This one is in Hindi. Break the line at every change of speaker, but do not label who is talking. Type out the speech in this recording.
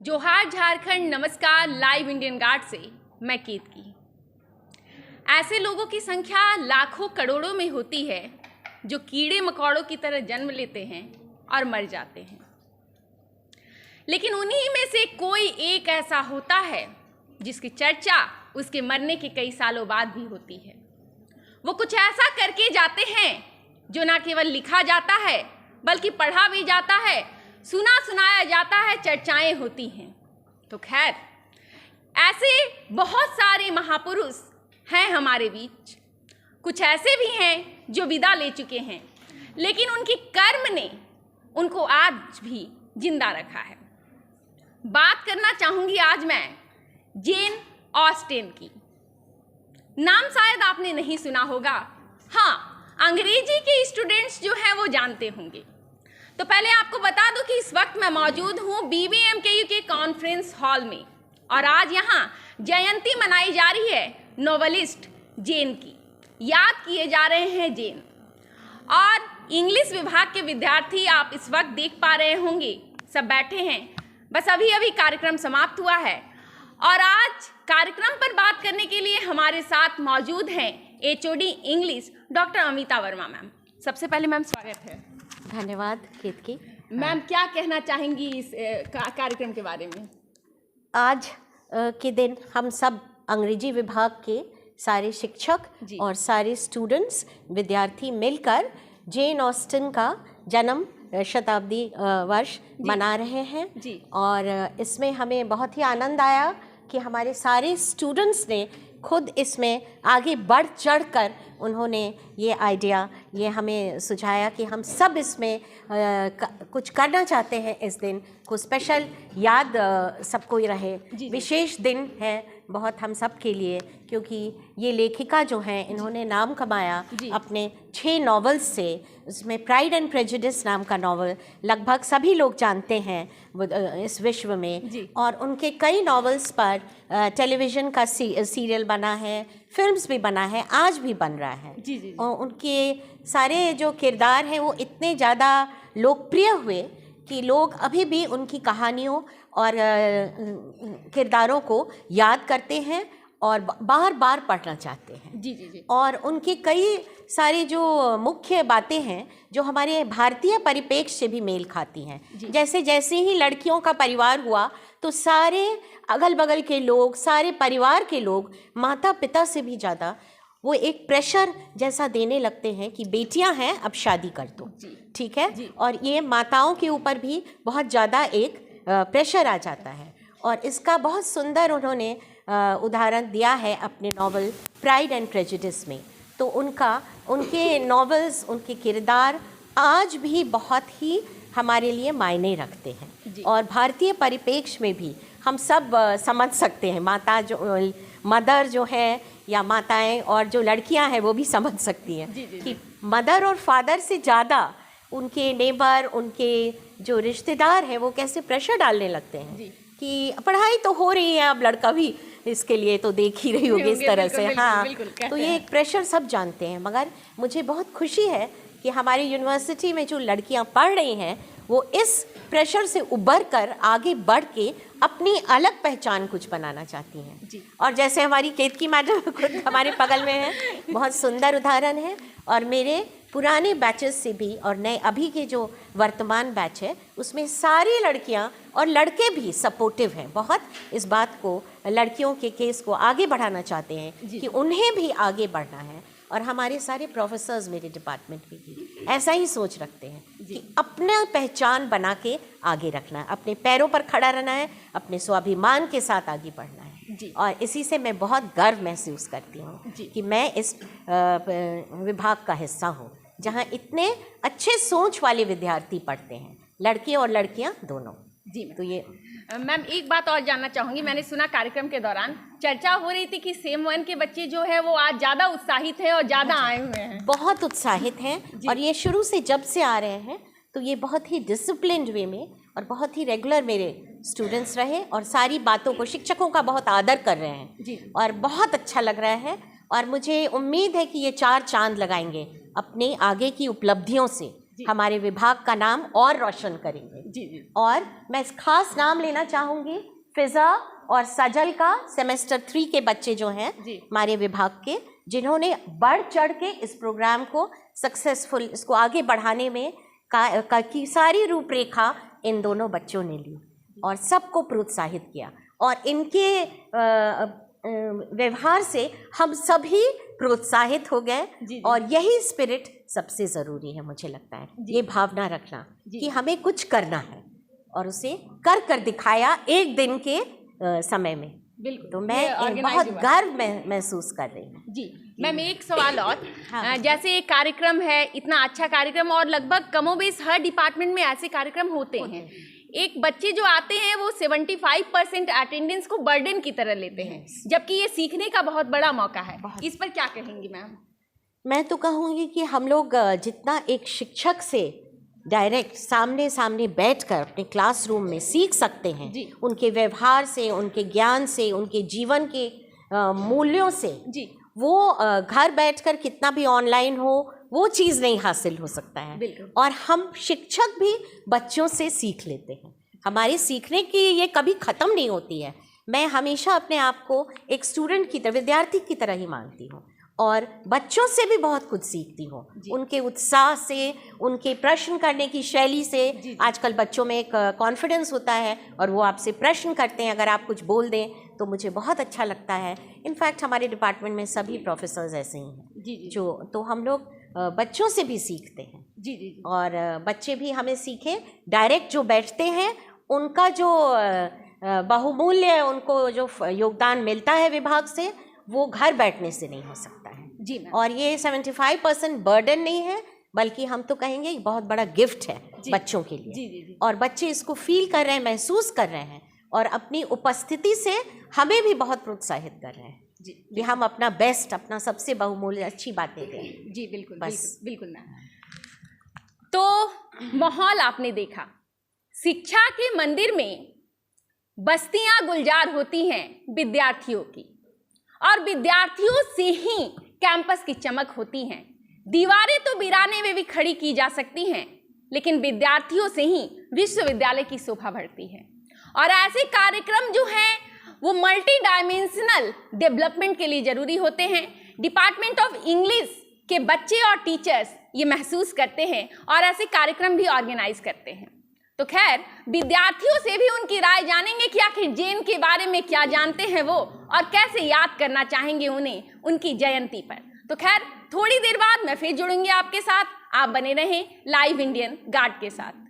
जोहार झारखंड, नमस्कार। लाइव इंडियन गार्ड से मैं केतकी। ऐसे लोगों की संख्या लाखों करोड़ों में होती है जो कीड़े मकोड़ों की तरह जन्म लेते हैं और मर जाते हैं, लेकिन उन्हीं में से कोई एक ऐसा होता है जिसकी चर्चा उसके मरने के कई सालों बाद भी होती है। वो कुछ ऐसा करके जाते हैं जो ना केवल लिखा जाता है बल्कि पढ़ा भी जाता है, सुना सुनाया जाता है, चर्चाएं होती हैं। तो खैर, ऐसे बहुत सारे महापुरुष हैं हमारे बीच। कुछ ऐसे भी हैं जो विदा ले चुके हैं, लेकिन उनकी कर्म ने उनको आज भी जिंदा रखा है। बात करना चाहूंगी आज मैं जेन ऑस्टेन की। नाम शायद आपने नहीं सुना होगा, हाँ, अंग्रेजी के स्टूडेंट्स जो हैं वो जानते होंगे। तो पहले आपको बता दूं कि इस वक्त मैं मौजूद हूं BVMKU के कॉन्फ्रेंस हॉल में, और आज यहाँ जयंती मनाई जा रही है नोवेलिस्ट जेन की। याद किए जा रहे हैं जेन। और इंग्लिश विभाग के विद्यार्थी आप इस वक्त देख पा रहे होंगे, सब बैठे हैं। बस अभी अभी कार्यक्रम समाप्त हुआ है और आज कार्यक्रम पर बात करने के लिए हमारे साथ मौजूद हैं HOD English doctor Amita Verma ma'am. सबसे पहले मैम स्वागत है।
धन्यवाद केतकी
मैम, क्या कहना चाहेंगी इस कार्यक्रम के बारे में?
आज के दिन हम सब अंग्रेजी विभाग के सारे शिक्षक और सारे स्टूडेंट्स विद्यार्थी मिलकर जेन ऑस्टन का जन्म शताब्दी वर्ष मना रहे हैं और इसमें हमें बहुत ही आनंद आया कि हमारे सारे स्टूडेंट्स ने खुद इसमें आगे बढ़ चढ़ कर उन्होंने ये आइडिया, ये हमें सुझाया कि हम सब इसमें कुछ करना चाहते हैं। इस दिन को स्पेशल याद सबको ही रहे। विशेष दिन है बहुत हम सब के लिए, क्योंकि ये लेखिका जो हैं इन्होंने नाम कमाया अपने 6 नॉवेल्स से। उसमें प्राइड एंड प्रेजुडिस नाम का नॉवल लगभग सभी लोग जानते हैं इस विश्व में, और उनके कई नॉवेल्स पर टेलीविज़न का सीरियल बना है, फिल्म्स भी बना है, आज भी बन रहा है। और उनके सारे जो किरदार हैं वो इतने ज़्यादा लोकप्रिय हुए कि लोग अभी भी उनकी कहानियों और किरदारों को याद करते हैं और बार बार पढ़ना चाहते हैं। और उनकी कई सारी जो मुख्य बातें हैं जो हमारे भारतीय परिप्रेक्ष्य से भी मेल खाती हैं। जैसे जैसे ही लड़कियों का परिवार हुआ तो सारे अगल बगल के लोग, सारे परिवार के लोग माता पिता से भी ज़्यादा वो एक प्रेशर जैसा देने लगते हैं कि बेटियां हैं अब शादी कर दो, ठीक है। और ये माताओं के ऊपर भी बहुत ज़्यादा एक प्रेशर आ जाता है, और इसका बहुत सुंदर उन्होंने उदाहरण दिया है अपने नॉवल प्राइड एंड प्रेजुडिस में। तो उनके नॉवेल्स, उनके किरदार आज भी बहुत ही हमारे लिए मायने रखते हैं, और भारतीय परिप्रेक्ष्य में भी हम सब समझ सकते हैं। माता जो मदर जो है या माताएं और जो लड़कियां हैं वो भी समझ सकती हैं कि मदर और फादर से ज़्यादा उनके नेबर, उनके जो रिश्तेदार हैं वो कैसे प्रेशर डालने लगते हैं कि पढ़ाई तो हो रही है, अब लड़का भी इसके लिए तो देख ही रही होगी इस तरह से। हाँ, तो ये एक प्रेशर सब जानते हैं। मगर मुझे बहुत खुशी है कि हमारी यूनिवर्सिटी में जो लड़कियां पढ़ रही हैं वो इस प्रेशर से उबर कर आगे बढ़ के अपनी अलग पहचान कुछ बनाना चाहती हैं। और जैसे हमारी केतकी मैडम खुद हमारे बगल में है, बहुत सुंदर उदाहरण है। और मेरे पुराने बैचेस से भी और नए अभी के जो वर्तमान बैच है उसमें सारी लड़कियां और लड़के भी सपोर्टिव हैं बहुत। इस बात को, लड़कियों के केस को आगे बढ़ाना चाहते हैं कि उन्हें भी आगे बढ़ना है। और हमारे सारे प्रोफेसर्स मेरे डिपार्टमेंट में भी ऐसा ही सोच रखते हैं कि अपना पहचान बना के आगे रखना है, अपने पैरों पर खड़ा रहना है, अपने स्वाभिमान के साथ आगे बढ़ना है। और इसी से मैं बहुत गर्व महसूस करती हूँ कि मैं इस विभाग का हिस्सा हूँ जहाँ इतने अच्छे सोच वाले विद्यार्थी पढ़ते हैं, लड़के और लड़कियाँ दोनों। तो ये
मैम, एक बात और जानना चाहूँगी। मैंने सुना कार्यक्रम के दौरान चर्चा हो रही थी कि सेम 1 के बच्चे जो है वो आज ज़्यादा उत्साहित हैं और ज़्यादा आए हुए हैं।
बहुत उत्साहित हैं, और ये शुरू से जब से आ रहे हैं तो ये बहुत ही डिसिप्लिन्ड वे में और बहुत ही रेगुलर मेरे स्टूडेंट्स रहे, और सारी बातों को, शिक्षकों का बहुत आदर कर रहे हैं और बहुत अच्छा लग रहा है। और मुझे उम्मीद है कि ये 4 चांद लगाएंगे अपने आगे की उपलब्धियों से, हमारे विभाग का नाम और रोशन करेंगे।
जी जी।
और मैं खास नाम लेना चाहूँगी फिजा और सजल का, सेमेस्टर 3 के बच्चे जो हैं हमारे विभाग के, जिन्होंने बढ़ चढ़ के इस प्रोग्राम को सक्सेसफुल, इसको आगे बढ़ाने में की सारी रूपरेखा इन दोनों बच्चों ने ली और सबको प्रोत्साहित किया। और इनके व्यवहार से हम सभी प्रोत्साहित हो गए और यही स्पिरिट सबसे ज़रूरी है, मुझे लगता है ये भावना रखना कि हमें कुछ करना है और उसे कर कर दिखाया एक दिन के समय में।
बिल्कुल।
तो मैं बहुत गर्व महसूस कर रही हूँ।
जी मैम, एक सवाल और। जैसे एक कार्यक्रम है, इतना अच्छा कार्यक्रम, और लगभग कमोबेश हर डिपार्टमेंट में ऐसे कार्यक्रम होते हैं। एक बच्चे जो आते हैं वो 75% अटेंडेंस को बर्डन की तरह लेते हैं, जबकि ये सीखने का बहुत बड़ा मौका है। इस पर क्या कहेंगी मैम?
मैं तो कहूँगी कि हम लोग जितना एक शिक्षक से डायरेक्ट सामने सामने बैठकर अपने क्लासरूम में सीख सकते हैं, उनके व्यवहार से, उनके ज्ञान से, उनके जीवन के मूल्यों से, वो घर बैठकर कितना भी ऑनलाइन हो वो चीज़ नहीं हासिल हो सकता है। और हम शिक्षक भी बच्चों से सीख लेते हैं। हमारी सीखने की ये कभी ख़त्म नहीं होती है। मैं हमेशा अपने आप को एक स्टूडेंट की तरह, विद्यार्थी की तरह ही मानती हूँ और बच्चों से भी बहुत कुछ सीखती हूँ, उनके उत्साह से, उनके प्रश्न करने की शैली से। आजकल बच्चों में एक कॉन्फिडेंस होता है और वो आपसे प्रश्न करते हैं, अगर आप कुछ बोल दें तो मुझे बहुत अच्छा लगता है। इनफैक्ट हमारे डिपार्टमेंट में सभी प्रोफेसर्स ऐसे ही हैं जो, तो हम लोग बच्चों से भी सीखते हैं और बच्चे भी हमें सीखें। डायरेक्ट जो बैठते हैं उनका जो बहुमूल्य, उनको जो योगदान मिलता है विभाग से, वो घर बैठने से नहीं हो सकता है। और ये 75% बर्डन नहीं है, बल्कि हम तो कहेंगे बहुत बड़ा गिफ्ट है बच्चों के लिए। और बच्चे इसको फील कर रहे हैं, महसूस कर रहे हैं और अपनी उपस्थिति से हमें भी बहुत प्रोत्साहित कर रहे हैं कि हम अपना बेस्ट, अपना सबसे बहुमूल्य अच्छी बातें दें।
जी बिल्कुल, बस बिल्कुल मैम। तो माहौल आपने देखा, शिक्षा के मंदिर में बस्तियां गुलजार होती हैं विद्यार्थियों की, और विद्यार्थियों से ही कैंपस की चमक होती है। दीवारें तो वीराने में भी खड़ी की जा सकती हैं, लेकिन विद्यार्थियों से ही विश्वविद्यालय की शोभा बढ़ती है। और ऐसे कार्यक्रम जो हैं वो मल्टी डायमेंशनल डेवलपमेंट के लिए ज़रूरी होते हैं। डिपार्टमेंट ऑफ इंग्लिश के बच्चे और टीचर्स ये महसूस करते हैं और ऐसे कार्यक्रम भी ऑर्गेनाइज करते हैं। तो खैर, विद्यार्थियों से भी उनकी राय जानेंगे कि आखिर जैन के बारे में क्या जानते हैं वो और कैसे याद करना चाहेंगे उन्हें उनकी जयंती पर। तो खैर, थोड़ी देर बाद मैं फिर जुड़ूंगी आपके साथ। आप बने रहें लाइव इंडियन गार्ड के साथ।